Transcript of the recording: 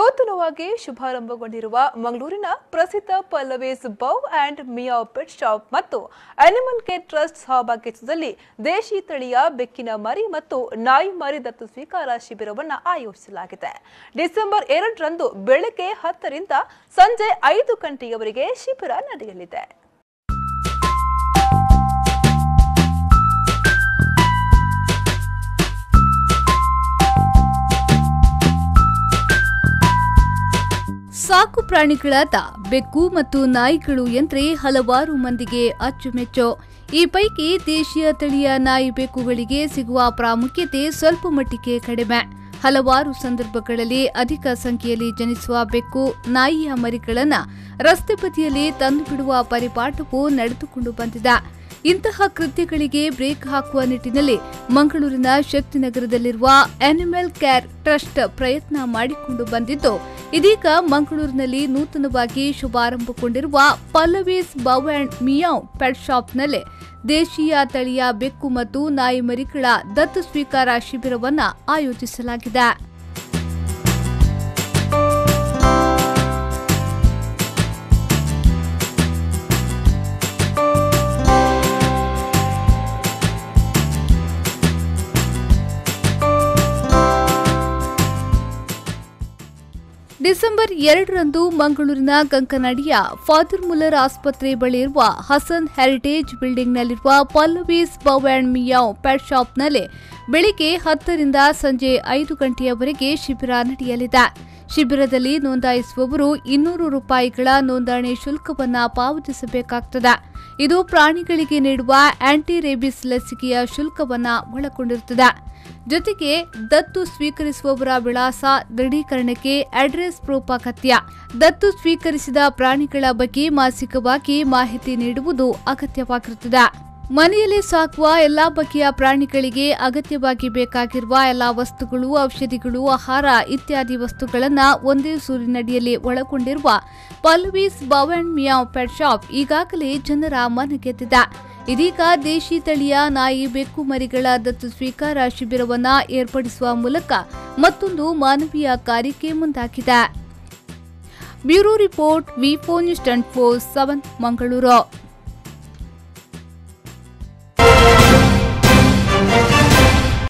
ನೂತನವಾಗಿ ಶುಭಾರಂಭಗೊಂಡಿರುವ ಮಂಗಳೂರಿನ ಪ್ರಸಿದ್ಧ ಪಲ್ಲವೀಸ್ ಬೌ ಅಂಡ್ ಮಿಯಾವ್ ಪೆಟ್ ಶಾಪ್ ಮತ್ತು ಅನಿಮಲ್ ಕೇರ್ ಟ್ರಸ್ಟ್ ಸಹಭಾಗಿತ್ವದಲ್ಲಿ ದೇಶಿ ತಳಿಯ ಬೆಕ್ಕಿನ ಮರಿ ಮತ್ತು ನಾಯಿ ಮರಿ ದತ್ತು ಸ್ವೀಕಾರ ಶಿಬಿರವನ್ನು ಆಯೋಜಿಸಲಾಗಿದೆ. ಡಿಸೆಂಬರ್ 2 ರಂದು ಬೆಳಗ್ಗೆ 10 ರಿಂದ ಸಂಜೆ 5 ಗಂಟೆಯವರೆಗೆ ಶಿಬಿರ ನಡೆಯಲಿದೆ. ಸಾಕು ಪ್ರಾಣಿಗಳಾದ ಬೆಕ್ಕು ಮತ್ತು ನಾಯಿಗಳು ಎಂದರೆ ಹಲವಾರು ಮಂದಿಗೆ ಅಚ್ಚುಮೆಚ್ಚು. ಈ ಪೈಕಿ ದೇಶೀಯ ತಳಿಯ ನಾಯಿ ಬೆಕ್ಕುಗಳಿಗೆ ಸಿಗುವ ಪ್ರಾಮುಖ್ಯತೆ ಸ್ವಲ್ಪ ಮಟ್ಟಿಗೆ ಕಡಿಮೆ. ಹಲವಾರು ಸಂದರ್ಭಗಳಲ್ಲಿ ಅಧಿಕ ಸಂಖ್ಯೆಯಲ್ಲಿ ಜನಿಸುವ ಬೆಕ್ಕು ನಾಯಿಯ ಮರಿಗಳನ್ನು ರಸ್ತೆ ಬದಿಯಲ್ಲಿ ತಂದುಬಿಡುವ ಪರಿಪಾಠವು ನಡೆದುಕೊಂಡು ಬಂದಿದೆ. ಇಂತಹ ಕೃತ್ಯಗಳಿಗೆ ಬ್ರೇಕ್ ಹಾಕುವ ನಿಟ್ಟಿನಲ್ಲಿ ಮಂಗಳೂರಿನ ಶಕ್ತಿನಗರದಲ್ಲಿರುವ ಅನಿಮಲ್ ಕೇರ್ ಟ್ರಸ್ಟ್ ಪ್ರಯತ್ನ ಮಾಡಿಕೊಂಡು ಬಂದಿದ್ದು, ಇದೀಗ ಮಂಗಳೂರಿನಲ್ಲಿ ನೂತನವಾಗಿ ಶುಭಾರಂಭಗೊಂಡಿರುವ ಪಲ್ಲವೀಸ್ ಬೌ ಅಂಡ್ ಮಿಯಾವ್ ಪೆಟ್ ಶಾಪ್ನಲ್ಲಿ ದೇಶೀಯ ತಳಿಯ ಬೆಕ್ಕು ಮತ್ತು ನಾಯಿ ಮರಿಗಳ ದತ್ತು ಸ್ವೀಕಾರ ಶಿಬಿರವನ್ನು ಆಯೋಜಿಸಲಾಗಿದೆ. ಡಿಸೆಂಬರ್ 2 ರಂದು ಮಂಗಳೂರಿನ ಕಂಕನಾಡಿಯ ಫಾದರ್ ಮುಲ್ಲರ್ ಆಸ್ಪತ್ರೆ ಬಳಿ ಇರುವ ಹಸನ್ ಹೆರಿಟೇಜ್ ಬಿಲ್ಡಿಂಗ್ನಲ್ಲಿರುವ ಪಲ್ಲವೀಸ್ ಬೌ ಅಂಡ್ ಮಿಯಾವ್ ಪೆಟ್ ಶಾಪ್ನಲ್ಲಿ ಬೆಳಿಗ್ಗೆ 10 ರಿಂದ ಸಂಜೆ 5 ಗಂಟೆಯವರೆಗೆ ಶಿಬಿರ ನಡೆಯಲಿದೆ. ಶಿಬಿರದಲ್ಲಿ ನೋಂದಾಯಿಸುವವರು 200 ರೂಪಾಯಿಗಳ ನೋಂದಣಿ ಶುಲ್ಕವನ್ನು ಪಾವತಿಸಬೇಕಾಗುತ್ತದೆ. ಇದು ಪ್ರಾಣಿಗಳಿಗೆ ನೀಡುವ ಆಂಟಿ ರೇಬಿಸ್ ಲಸಿಕೆಯ ಶುಲ್ಕವನ್ನು ಒಳಗೊಂಡಿರುತ್ತದೆ. ಜೊತೆಗೆ ದತ್ತು ಸ್ವೀಕರಿಸುವವರ ವಿಳಾಸ ದೃಢೀಕರಣಕ್ಕೆ ಅಡ್ರೆಸ್ ಪ್ರೂಫ್ ಅಗತ್ಯ. ದತ್ತು ಸ್ವೀಕರಿಸಿದ ಪ್ರಾಣಿಗಳ ಬಗ್ಗೆ ಮಾಸಿಕವಾಗಿ ಮಾಹಿತಿ ನೀಡುವುದು ಅಗತ್ಯವಾಗಿರುತ್ತದೆ. ಮನೆಯಲ್ಲಿ ಸಾಕುವ ಎಲ್ಲಾ ಬಗೆಯ ಪ್ರಾಣಿಗಳಿಗೆ ಅಗತ್ಯವಾಗಿ ಬೇಕಾಗಿರುವ ಎಲ್ಲಾ ವಸ್ತುಗಳು, ಔಷಧಿಗಳು, ಆಹಾರ ಇತ್ಯಾದಿ ವಸ್ತುಗಳನ್ನು ಒಂದೇ ಸೂರಿನಡಿಯಲ್ಲಿ ಒಳಗೊಂಡಿರುವ ಪಲ್ಲವೀಸ್ ಬೌ ಅಂಡ್ ಮಿಯಾವ್ ಪೆಟ್ ಶಾಪ್ ಈಗಾಗಲೇ ಜನರ ಮನಗೆದ್ದಿದೆ. ಇದೀಗ ದೇಶಿ ತಳಿಯ ನಾಯಿ ಬೆಕ್ಕು ಮರಿಗಳ ದತ್ತು ಸ್ವೀಕಾರ ಶಿಬಿರವನ್ನು ಏರ್ಪಡಿಸುವ ಮೂಲಕ ಮತ್ತೊಂದು ಮಾನವೀಯ ಕಾರ್ಯಕ್ಕೆ ಮುಂದಾಗಿದೆ. ಬ್ಯೂರೋ ರಿಪೋರ್ಟ್, ವಿ4 ನ್ಯೂಸ್ 24/7 ಮಂಗಳೂರು.